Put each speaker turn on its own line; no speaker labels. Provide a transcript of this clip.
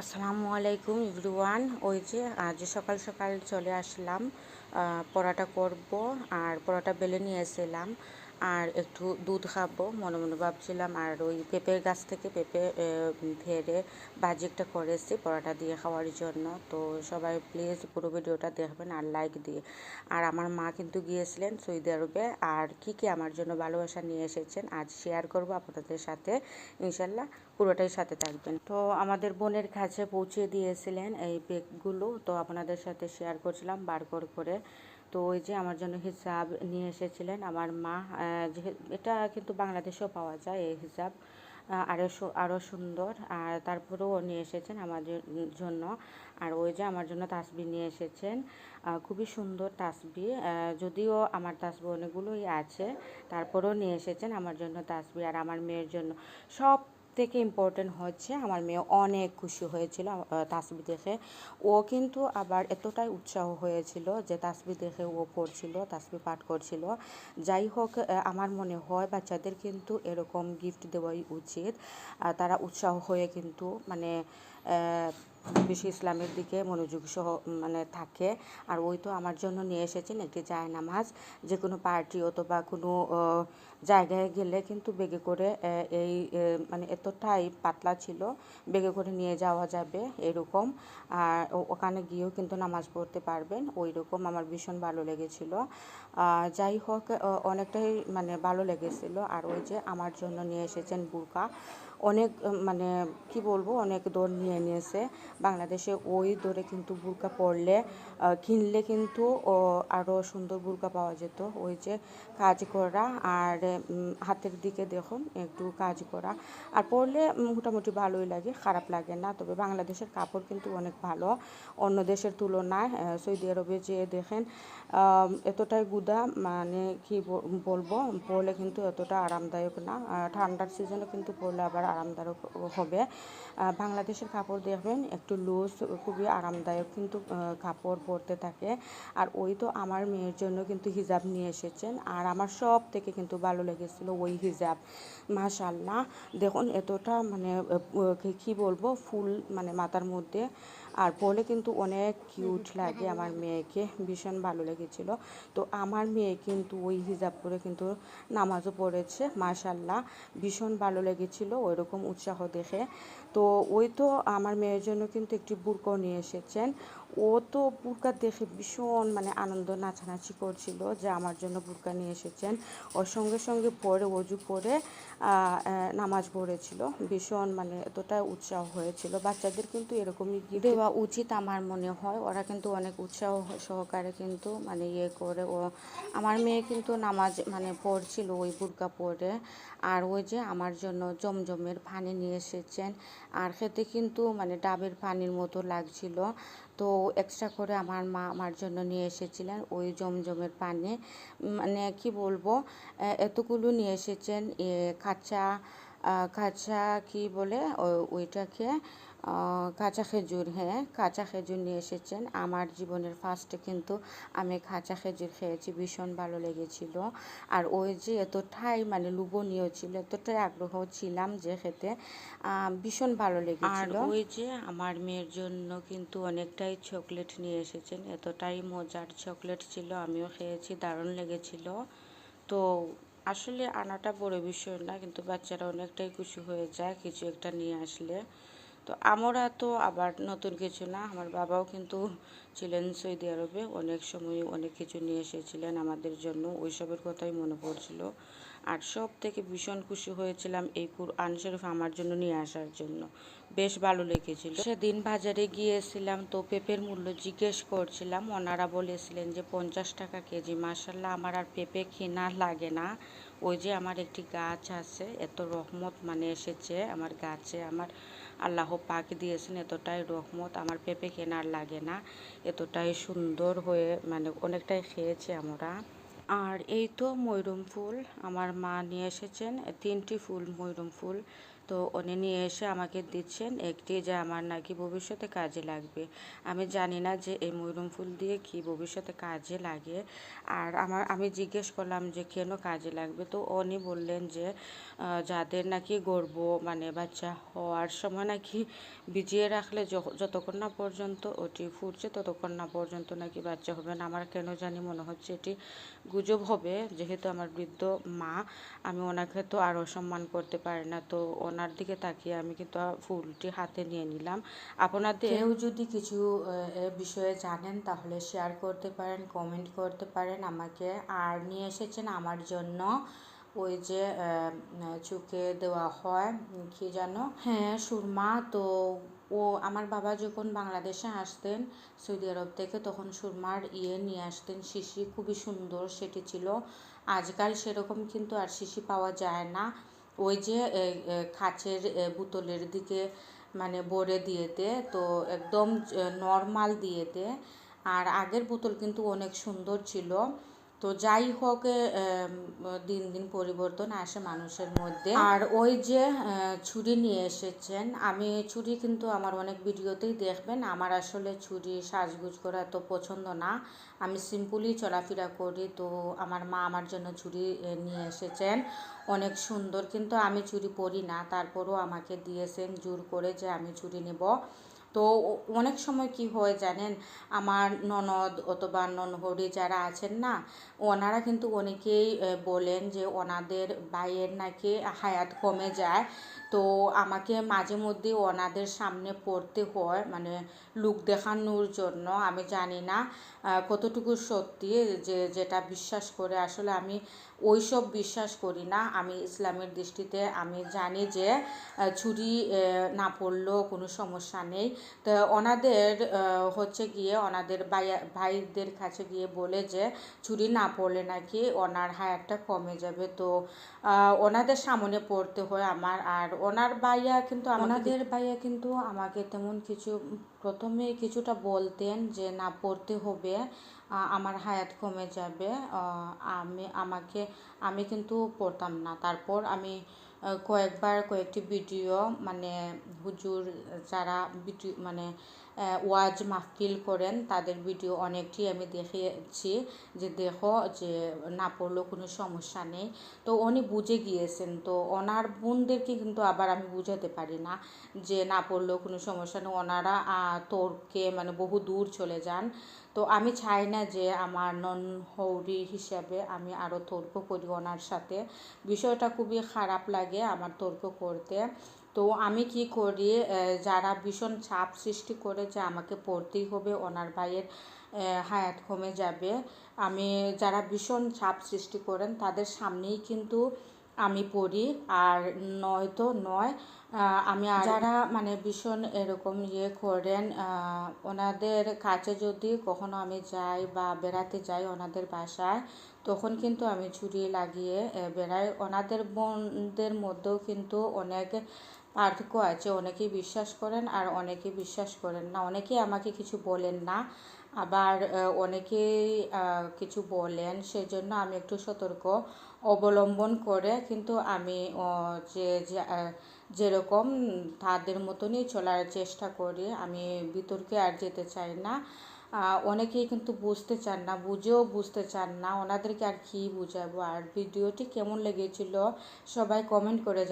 আসসালামু আলাইকুম এভরিওয়ান। ওই যে আজ সকাল সকাল চলে আসলাম, পরোটা করব আর পরোটা বেলে নিয়ে এসেছিলাম আর একটু দুধ খাবো মনে মনে ভাবছিলাম। আর ওই পেঁপের গাছ থেকে পেঁপে ধেরে ভাজি একটা করেছি পরোটা দিয়ে খাওয়ার জন্য। তো সবাই প্লিজ পুরো ভিডিওটা দেখবেন আর লাইক দিয়ে। আর আমার মা কিন্তু গিয়েছিলেন সৌদি আরবে, আর কি কি আমার জন্য ভালোবাসা নিয়ে এসেছেন আজ শেয়ার করব আপনাদের সাথে, ইনশাল্লাহ পুরোটাই সাথে থাকবেন। তো আমাদের বোনের কাছে পৌঁছে দিয়েছিলেন এই ব্যাগগুলো, তো আপনাদের সাথে শেয়ার করছিলাম বার করে। তো ওই যে আমার জন্য হিসাব নিয়ে এসেছিলেন আমার মা। এটা কিন্তু বাংলাদেশেও পাওয়া যায় এই হিসাব, আরও সুন্দর। আর তারপরেও নিয়ে এসেছেন আমাদের জন্য। আর ওই যে আমার জন্য তাসবি নিয়ে এসেছেন, খুবই সুন্দর তাসবি। যদিও আমার তাসবি অনেকগুলোই আছে, তারপরেও নিয়ে এসেছেন আমার জন্য তাসবি। আর আমার মেয়ের জন্য সব থেকে ইম্পর্টেন্ট হচ্ছে আমার মেয়ে অনেক খুশি হয়েছিল তাসবি দেখে। ও কিন্তু আবার এতটাই উৎসাহ হয়েছিল যে তাসবি দেখে ও পড়ছিল, তাসবি পাঠ করছিল। যাই হোক, আমার মনে হয় বাচ্চাদের কিন্তু এরকম গিফট দেওয়াই উচিত। তারা উৎসাহ হয়ে কিন্তু মানে বেশি ইসলামের দিকে মনোযোগ সহ মানে থাকে। আর ওই তো আমার জন্য নিয়ে এসেছেন একটি জায়নামাজ। যে কোনো পার্টি অথবা কোনো জায়গায় গেলে কিন্তু বেগে করে এই মানে এতটাই পাতলা ছিল, বেগে করে নিয়ে যাওয়া যাবে এরকম। আর ওখানে গিয়েও কিন্তু নামাজ পড়তে পারবেন ওই রকম। আমার ভীষণ ভালো লেগেছিল। যাই হোক, অনেকটাই মানে ভালো লেগেছিল। আর ওই যে আমার জন্য নিয়ে এসেছেন বুরকা। অনেক মানে কি বলবো, অনেক দর নিয়ে নিয়েছে। বাংলাদেশে ওই দরে কিন্তু বুরকা পরলে কিনলে কিন্তু আরও সুন্দর বুরকা পাওয়া যেত। ওই যে কাজ করা আর হাতের দিকে দেখুন একটু কাজ করা, আর পরলে মোটামুটি ভালোই লাগে, খারাপ লাগে না। তবে বাংলাদেশের কাপড় কিন্তু অনেক ভালো অন্য দেশের তুলনায়। সৌদি আরবে যে দেখেন এতটাই গুদা, মানে কি বলবো, পরলে কিন্তু এতটা আরামদায়ক না। ঠান্ডার সিজনে কিন্তু পরলে আবার আরামদায়ক হবে। বাংলাদেশের কাপড় দেখবেন একটু লুজ, খুবই আরামদায়ক কিন্তু কাপড় পরতে থাকে। আর ওই তো আমার মেয়ের জন্য কিন্তু হিজাব নিয়ে এসেছেন, আর আমার সব থেকে কিন্তু ভালো লেগেছিলো ওই হিজাব। মাশাআল্লাহ, দেখুন এতটা মানে কি বলবো, ফুল মানে মাথার মধ্যে, আর পরলে কিন্তু অনেক কিউট লাগে। আমার মেয়েকে ভীষণ ভালো লেগেছিল। তো আমার মেয়ে কিন্তু ওই হিজাব পরে কিন্তু নামাজও পড়েছে। মাশাআল্লাহ, ভীষণ ভালো লেগেছিল ওই রকম উৎসাহ দেখে। তো ওই তো আমার মেয়ের জন্য কিন্তু একটি বুরকাও নিয়ে এসেছেন। ও তো বুরকা দেখে ভীষণ মানে আনন্দ নাচানাচি করছিল যে আমার জন্য বুরকা নিয়ে এসেছেন। ওর সঙ্গে সঙ্গে পরে অজু করে নামাজ পড়েছিল। ভীষণ মানে এতটা উৎসাহ হয়েছিল। বাচ্চাদের কিন্তু এরকমই গিফট দেওয়া উচিত আমার মনে হয়। ওরা কিন্তু অনেক উৎসাহ সহকারে কিন্তু মানে ইয়ে করে। ও আমার মেয়ে কিন্তু নামাজ মানে পড়ছিল ওই বুরকা পরে। আর ওই যে আমার জন্য জমজমের পানি নিয়ে এসেছেন, আর খেতে কিন্তু মানে ডাবের পানির মতো লাগছিল। তো এক্সট্রা করে আমার মা আমার জন্য নিয়ে এসেছিলেন ওই জমজমের পানি। মানে কি বলবো, এতগুলো নিয়ে এসেছেন কাঁচা কাঁচা কি বলে ওইটাকে, কাঁচা খেজুর। হ্যাঁ, কাঁচা খেজুর নিয়ে এসেছেন। আমার জীবনের ফার্স্টে কিন্তু আমি কাঁচা খেজুর খেয়েছি, ভীষণ ভালো লেগেছিল। আর ওই যে এতটাই মানে লোভনীয় ছিল, এতটাই আগ্রহ ছিলাম যে খেতে ভীষণ ভালো লেগেছিল। আর ওই যে আমার মেয়ের জন্য কিন্তু অনেকটাই চকলেট নিয়ে এসেছেন, এতটাই মজার চকলেট ছিল, আমিও খেয়েছি, দারুণ লেগেছিল। তো আসলে আনাটা বড় বিষয় না, কিন্তু বাচ্চারা অনেকটাই খুশি হয়ে যায় কিছু একটা নিয়ে আসলে। তো আমরা তো আবার নতুন কিছু না, আমার বাবাও কিন্তু ছিলেন সৌদি আরবে, অনেক সময় অনেক কিছু নিয়ে এসেছিলেন আমাদের জন্য, ওইসবের কথাই মনে পড়ছিল। আর সব থেকে ভীষণ খুশি হয়েছিলাম এই কুরআন শরীফ আমার জন্য নিয়ে আসার জন্য, বেশ ভালো লেগেছিল। সেদিন বাজারে গিয়েছিলাম, তো পেঁপের মূল্য জিজ্ঞেস করছিলাম, ওনারা বলেছিলেন যে 50 টাকা কেজি। মাসাল্লাহ, আমার আর পেঁপে কেনা লাগে না। ওই যে আমার একটি গাছ আছে, এত রহমত মানে এসেছে আমার গাছে, আমার আল্লাহ পাক দিয়েছেন এতটাই রহমত, আমার পেঁপে কেনার লাগে না। এতটাই সুন্দর হয়ে মানে অনেকটাই খেয়েছি আমরা। আর এই তো ময়ূরম ফুল আমার মা নিয়ে এসেছেন, 3টি ফুল ময়ূরম ফুল। তো উনি নিয়ে এসে আমাকে দিচ্ছেন একটি, যে আমার নাকি ভবিষ্যতে কাজে লাগবে। আমি জানি না যে এই ময়ূরম ফুল দিয়ে কি ভবিষ্যতে কাজে লাগে। আর আমি জিজ্ঞেস করলাম যে কেন কাজে লাগবে, তো উনি বললেন যে যাদের নাকি গর্ভ মানে বাচ্চা হওয়ার সময় নাকি ভিজিয়ে রাখলে যতক্ষণ না পর্যন্ত ওটি ফুটছে ততক্ষণ না পর্যন্ত নাকি বাচ্চা হবে না। আমার কেন জানি মনে হচ্ছে এটি গুজব হবে, যেহেতু আমার বৃদ্ধ মা, আমি ওনাকে তো আর অসম্মান করতে পারি না। তো ওনার দিকে তাকিয়ে আমি কিন্তু ফুলটি হাতে নিয়ে নিলাম। আপনাদের কেউ যদি কিছু এ বিষয়ে জানেন তাহলে শেয়ার করতে পারেন, কমেন্ট করতে পারেন আমাকে। আর নিয়ে এসেছেন আমার জন্য ওই যে চুকে দেওয়া হয় কি জানো, হ্যাঁ সুরমা। তো আমার বাবা যখন বাংলাদেশে আসতেন সৌদি আরব থেকে, তখন সুরমার নিয়ে আসতেন শিশি, খুবই সুন্দর সেটি ছিল। আজকাল সেরকম কিন্তু আর শিশি পাওয়া যায় না। ওই যে কাচের বোতলের দিকে মানে ভরে দিয়েতে, তো একদম নর্মাল দিয়েতে। আর আগের বোতল কিন্তু অনেক সুন্দর ছিল। তো যাই হোক, দিন দিন পরিবর্তন আসে মানুষের মধ্যে। আর ওই যে ছুরি নিয়ে এসেছেন, আমি ছুরি কিন্তু আমার অনেক ভিডিওতেই দেখবেন, আমার আসলে ছুরি সাজগুজ করা এত পছন্দ না, আমি সিম্পলি চলাফেরা করি। তো আমার মা আমার জন্য ছুরি নিয়ে এসেছেন, অনেক সুন্দর, কিন্তু আমি ছুরি পরি না, তারপরও আমাকে দিয়েছেন জোর করে যে আমি ছুরি নেব। তো অনেক সময় কি হয় জানেন, আমার ননদ অথবা ননহরি যারা আছেন না, ওনারা কিন্তু অনেকেই বলেন যে ওনাদের ভাইয়ের নাকি হায়াত কমে যায়। তো আমাকে মাঝে মধ্যে ওনাদের সামনে পড়তে হয়, মানে লুক দেখানোর জন্য। আমি জানি না কতটুকু সত্যি, যেটা বিশ্বাস করে, আসলে আমি ওই সব বিশ্বাস করি না। আমি ইসলামের দৃষ্টিতে আমি জানি যে ছুরি না পড়লেও কোনো সমস্যা নেই। তো ওনাদের হচ্ছে গিয়ে ওনাদের ভাইদের কাছে গিয়ে বলে যে ছুরি না পড়লে নাকি ওনার হায়াতটা কমে যাবে। তো ওনাদের সামনে পড়তে হয় আমার। আর ওনার ভাইয়া কিন্তু আমাকে তেমন কিছু, প্রথমে কিছুটা বলতেন যে না পড়তে হবে, আমার হায়াত কমে যাবে। আমি কিন্তু পড়তাম না। তারপর আমি কয়েকটি ভিডিও, মানে হুজুর যারা ভিডিও মানে ওয়াজ মাহফিল করেন তাদের ভিডিও অনেকটি আমি দেখেছি, যে দেখো যে না পড়লেও কোনো সমস্যা নেই। তো উনি বুঝে গিয়েছেন। তো ওনার বোনদেরকে কিন্তু আবার আমি বুঝাতে পারি না যে না পড়লেও কোনো সমস্যা নেই, ওনারা তর্কে মানে বহু দূর চলে যান। তো আমি চাই না যে আমার ননহৌরি হিসাবে আমি আরও তর্ক করি ওনার সাথে, বিষয়টা খুবই খারাপ লাগে আমার তর্ক করতে। তো আমি কি করি, যারা ভীষণ চাপ সৃষ্টি করে যে আমাকে পড়তেই হবে, ওনার ভাইয়ের হায়াত কমে যাবে, যারা ভীষণ চাপ সৃষ্টি করেন তাদের সামনেই কিন্তু আমি পড়ি, আর নয়তো নয়। যারা মানে ভীষণ এরকম করেন, ওনাদের কাছে যদি কখনো আমি যাই বা বেড়াতে যাই ওনাদের বাসায়, তখন কিন্তু আমি ছুরি লাগিয়ে বেড়াই। ওনাদের বোনদের মধ্যেও কিন্তু অনেক পার্থক্য আছে, অনেকেই বিশ্বাস করেন আর অনেকেই বিশ্বাস করেন না। অনেকেই আমাকে কিছু বলেন না, আবার অনেকেই কিছু বলেন, সেই জন্য আমি একটু সতর্ক অবলম্বন করে কিন্তু আমি যেরকম তাদের মতনই চলার চেষ্টা করি, আমি বিতর্কে আর যেতে চাই না। অনেকেই কিন্তু বুঝতে চান না, বুঝেও বুঝতে চান না, ওনাদেরকে আর কী বুঝাবো। আর ভিডিওটি কেমন লেগেছিল সবাই কমেন্ট করে জানাবেন।